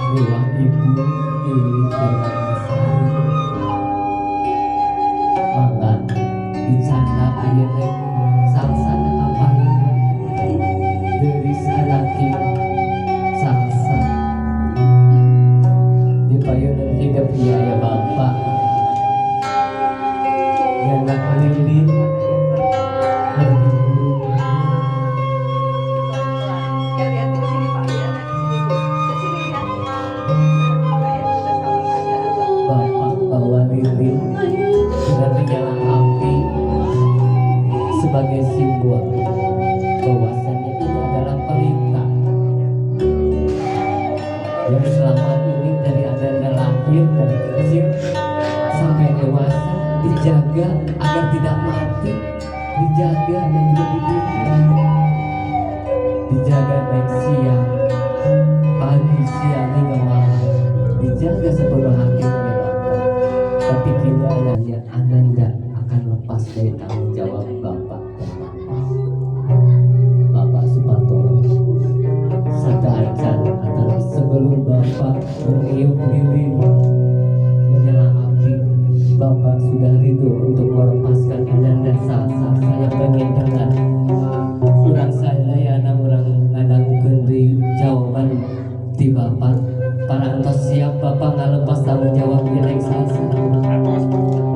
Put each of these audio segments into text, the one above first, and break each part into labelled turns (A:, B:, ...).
A: Milah ibu pilih dengan mangga dicanda ayene salsana apa geris anaki salsa di payunan hidup ya bapak nganak lilin lagi bapak bawa lilin dengan menyala api sebagai simbol bahwasanya ini adalah perintah yang selama ini dari Anda lahir dari kecil sampai dewasa dijaga agar tidak mati, dijaga dan juga dididik, dijaga baik siang, pagi, siang hingga malam, dijaga sepenuh hati oleh Bapak. Tapi kini Anda akan lepas dari tanggung jawab Bapak dan Mama. Bapak Supartono sadar antara sebelum Bapak meniup lilin menyala api, Bapak sudah rindu untuk melepaskan Ananda salsa. Saya pengen dengar kurang saya orang ngadang kendi jawaban di Bapak. Para entos siap Bapak nggak lepas tanggung jawab nilai salsa.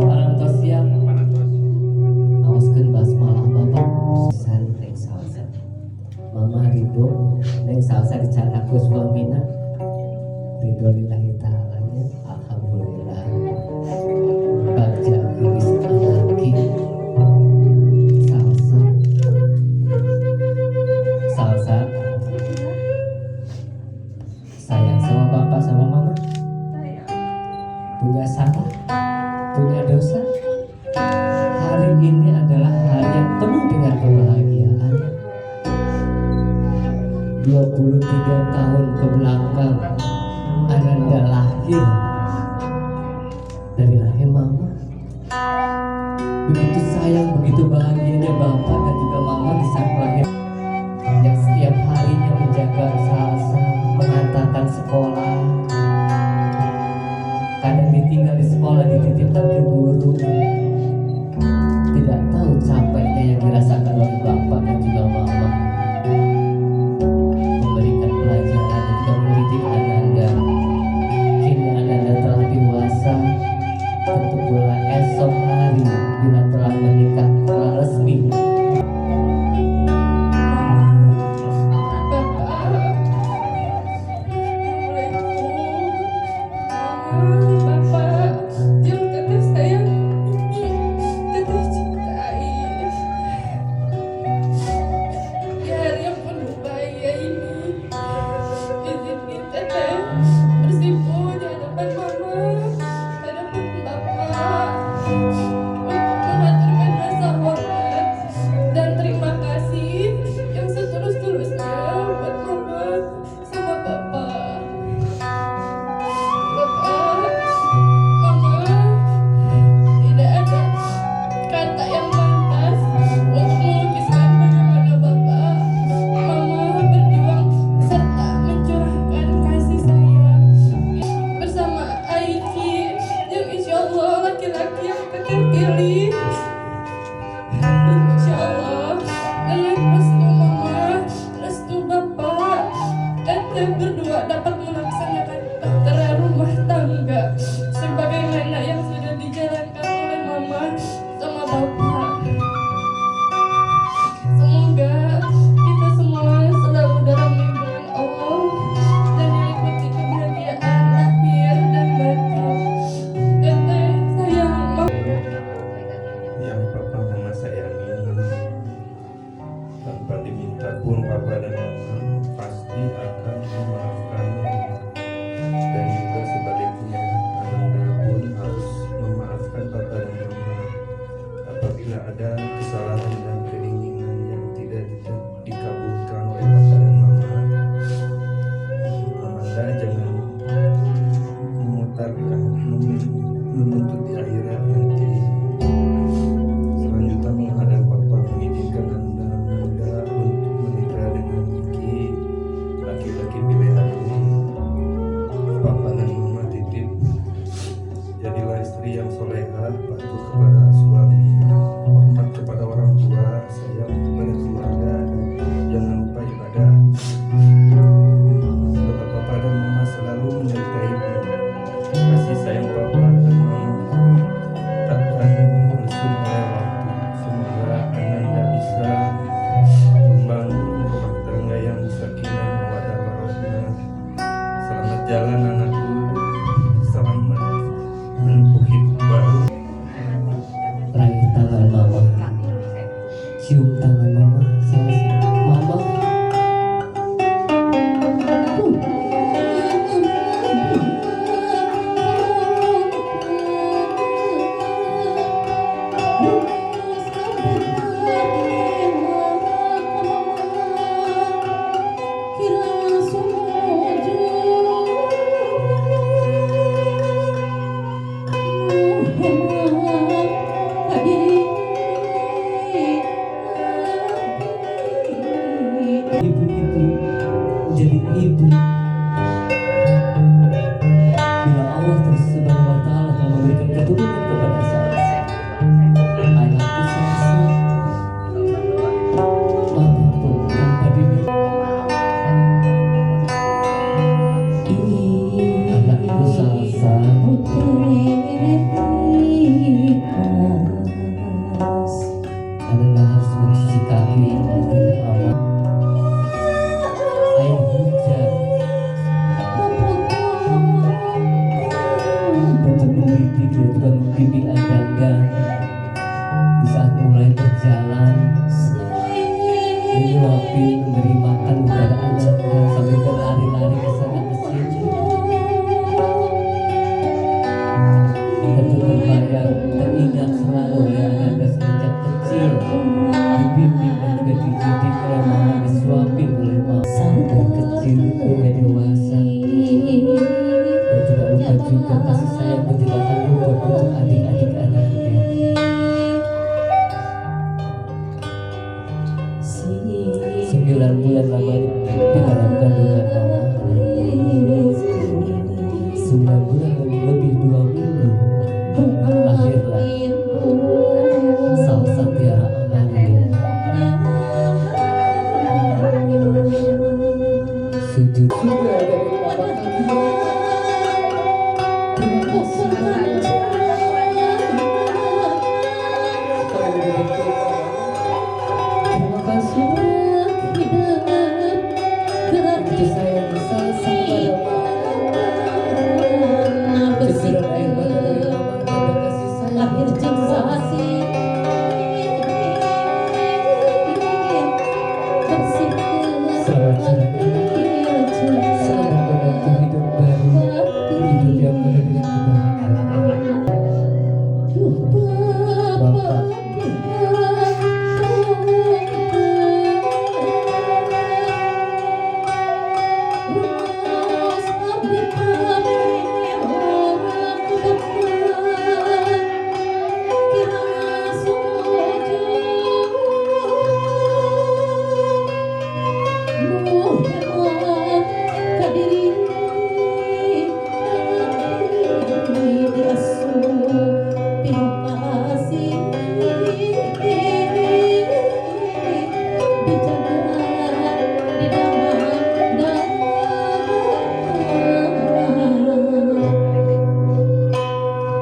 A: Para entos siap awaskeun basmalah Bapak pisan neng salsa. Mama ridho neng salsa dicanaku suamina ridho lillahi ta'alanya. Alhamdulillah baca tulis anaki salsa sayang sama Bapak sama Mama, punya salah, punya dosa. Hari ini adalah hari yang penuh dengan kebahagiaan. 23 tahun kebelakang Ananda lahir dari rahim Mama. Begitu sayang, begitu bahagianya Bapak dan juga Mama di saat lahir, yang setiap harinya menjaga salsa, mengantarkan sekolah, kadang ditinggal di sekolah, dititipkan ke guru. Tidak tahu capeknya yang dirasakan oleh Bapak dan juga Mama memberikan pelajaran dan juga mendidik Ananda. Kini Ananda telah dewasa, tentu pula esok hari bila telah menikah, telah resmi.
B: Berdua dapat melaksanakan bahtera rumah tangga sebagaimana yang sudah dijalankan oleh Mama sama Bapak. Semoga kita semua selalu dalam lindungan Allah dan diliputi kebahagiaan lahir dan batin. Teteh sayang Mama.
C: Yang Papa Mama sayangi, tanpa diminta pun Papa dan Mama pasti akan memaafkan, dan juga sebaliknya Ananda pun harus memaafkan Papa dan Mama apabila ada kesalahan dan keinginan yang tidak dikabulkan oleh Papa dan Mama. Amanda jangan memutarkan menuntut di akhirat nanti. Selanjutnya menghadap Papa mengizinkan Anda muda untuk menikah dengan Niki, laki-laki pilihan ini. Papa dan Mama titip, jadilah istri yang solehah, patuh kepada suami, hormat kepada orang tua, sayang kepada keluarga, dan jangan lupa ibadah. Doa Papa dan Mama selalu menyertaimu. Kasih sayang Papa dan Mama takkan berlesun oleh waktu. Semoga Ananda bisa membangun rumah tangga yang sakinah mawaddah warahmah. Selamat jalan anakku, selamat menempuh hidup baru.
A: Raih tangan mama, cium tangan mama, mama. Ibu itu menjadi ibu bila Allah terus Subhanahu wa Ta'ala telah memberikan keturunan kepada saya. Anakku Salsa, mama pun tanpa diminta. Anakku Salsa, Anda harus mencuci kaki dengan mama. Air hujan untuk mendidik dan juga membimbing Anda di saat mulai berjalan, menyuapin, memberi makan kepada Anda sambil berlari-lari ke sana ke sini. Tentu terbayang, teringat selalu oleh Anda sejak kecil, dibimbing dan juga dididik oleh mama, disuapin oleh mama sampai kecil hingga dewasa. Dan tidak lupa juga kasih sayang dan tidak akan lupa untuk adik-adik anaknya. 9 bulan lamanya di dalam kandungan mama, 9 bulan lebih 2 minggu, lahirlah Salsa Tiara Amalia. Sujud juga dari Papa kami. Terima kasih banyak. Sekali lagi terima kasih untuk saya bisa sampai ceceran air mata dari mama dan kasih sayang yang selamat jalan, selamat menempuh hidup baru, hidup yang penuh dengan kebahagiaan. Bapak,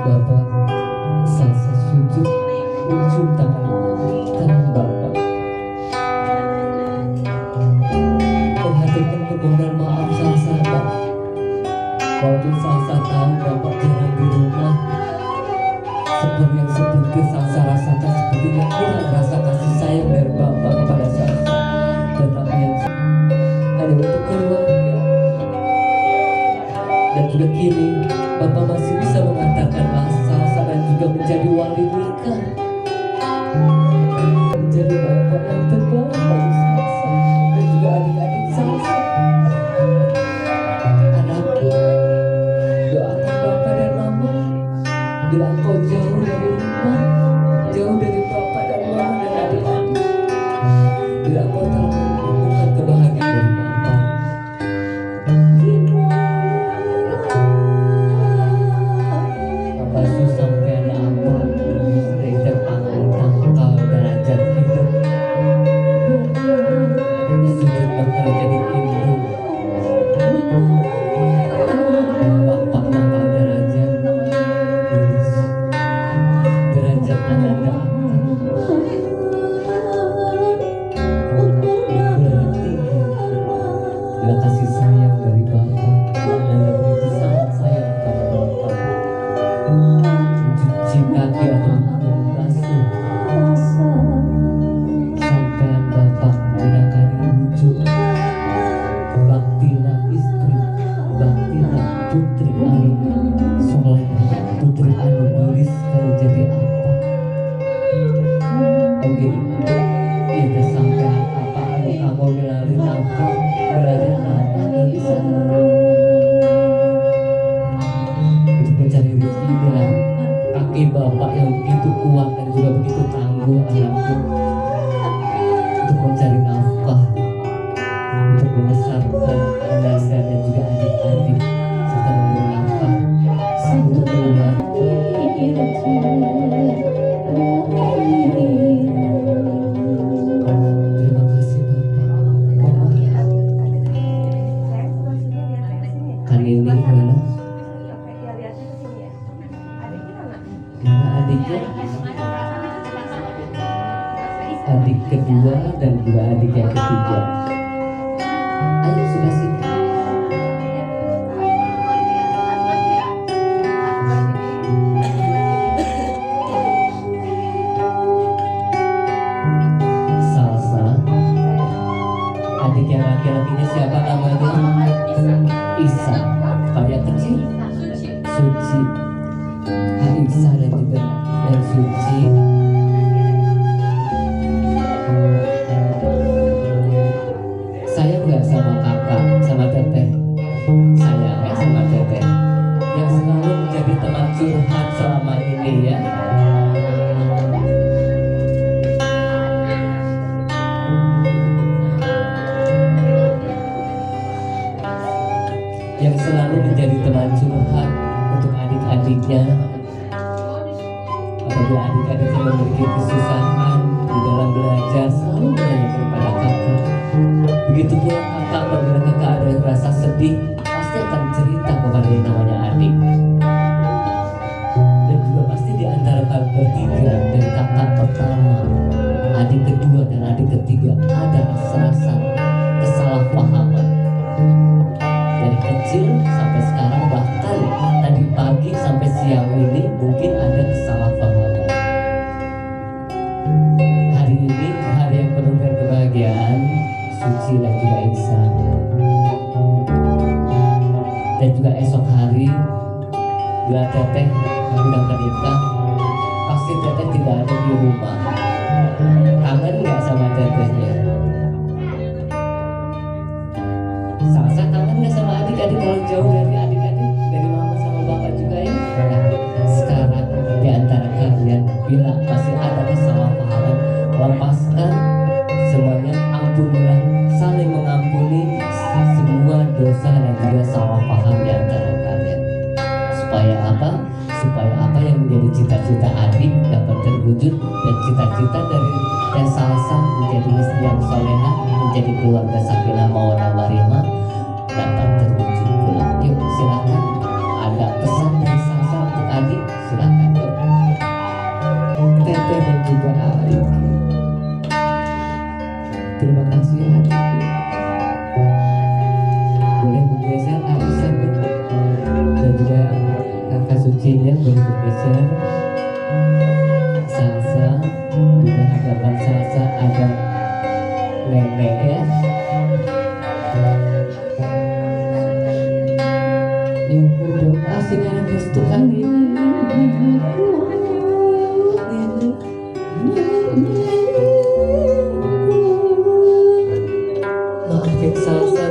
A: Bapak, Salsa sujud mencium tangan Bapak, menghaturkan permohonan maaf Salsa, Pak. Walaupun Salsa tahu Bapak jarang di rumah, seperti Salsa rasakan sepertinya kurang rasa kasih sayang dari Bapak kepada Salsa. Tetapi yang hanya untuk keluarga. Dan juga kini Bapak masih bisa mengatakan Salsa dan juga menjadi wali nikah, menjadi bapak yang terbaik bagi Salsa dan juga adik-adik Salsa. Anakku, doakan Bapak dan Mama bila engkau jauh dari rumah, jauh dari Bapak dan Mama dan adik-adik, bila engkau telah menemukan kebahagiaan dari Bapak. putri anu soleh, putri anu gelis kalau jadi apa? Oke, itu sampai apa anu kamu melalui nafkah berada anak di sana. Itu mencari rezeki dengan kaki bapak yang begitu kuat dan juga begitu tangguh anakku untuk mencari nafkah, untuk membesarkan ananda dan juga adik-adik serta memberi nafkah untuk keluarga. Terima kasih Bapak. Kan ini mana? Mana adiknya? Adik kedua dan juga adik yang ketiga. Ayo sudah sih. Salsa. Adik yang laki-lakinya siapa namanya? Isa. Kalau yang kecil? Suci. Isa dan juga yang Suci. Sayang nggak sama kakak, sama teteh? Sayang ya sama teteh yang selalu menjadi teman curhat selama ini ya. Yang selalu menjadi teman curhat untuk adik-adiknya. Apabila adik-adiknya memiliki kesusahan di dalam belajar, selalu menanyakan kepada kakak. Begitu pula kakak, apabila kakak ada yang merasa sedih, pasti akan cerita kepada yang namanya adik. Dan juga pasti di antara kalian bertiga, dari kakak pertama, adik kedua dan adik ketiga, ada serasa kesalahpahaman. Dari kecil sampai sekarang, bahkan tadi pagi sampai siang ini mungkin ada kesalahpahaman. Hari ini hari yang penuh dengan kebahagiaan, Suci dan juga Isa. Dan juga esok hari bila teteh sudah menikah, pasti teteh tidak ada di rumah. Kangen nggak sama tetehnya? Salsa kangen nggak sama adik-adik kalau jauh dari adik-adik, dari mama sama bapak juga ya? Nah, sekarang di antara kalian bila masih ada kesalahpahaman, lepaskan semuanya, ampunilah, saling mengampuni semua dosa dan juga salah paham di antara kalian. Supaya apa? Supaya apa yang menjadi cita-cita adik dapat terwujud, dan cita-cita dari Teh Salsa menjadi istri yang solehah, menjadi keluarga sakinah mawaddah warahmah dapat terwujud pula. Yuk silakan, ada pesan dari Salsa untuk adik, silakan yuk. Teteh dan juga adik, terima kasih adik. Boleh bergeser Aisyah dan juga kakak Sucinya boleh bergeser. Salsa, di hadapan Salsa ada nenek ya. Yuk berdoa dengan restu kali. Maafin Salsa,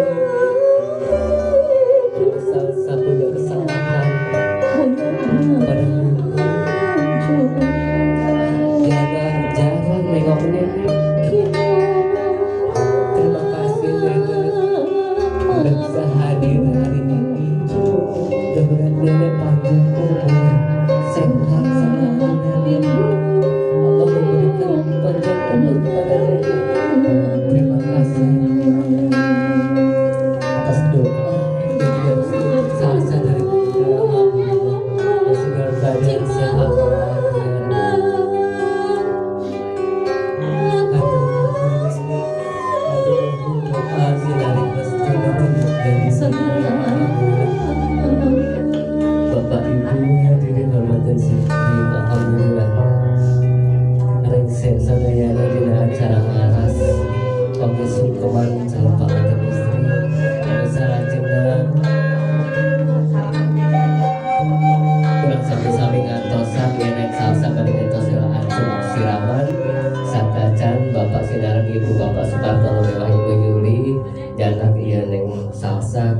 A: Salsa punya kesalahan padamu. Jangan nengok nenek. Terima kasih nenek udah bisa hadir hari ini. Mudah-mudahan nenek panjang umur, sehat selalu nenek. Allah memberikan panjang umur kepada nenek. Terima kasih atas doa dan juga Salsa dari segala badan sehat. Bapak Ibu hadirin hormatan sekalian, alhamdulillah rengse sadayana dina acara ngaras kami sungkeman calon panganten istri anu salajengna sinareng ibu bapak Sutarto mewah ibu Yuli jangan ieu neng salsa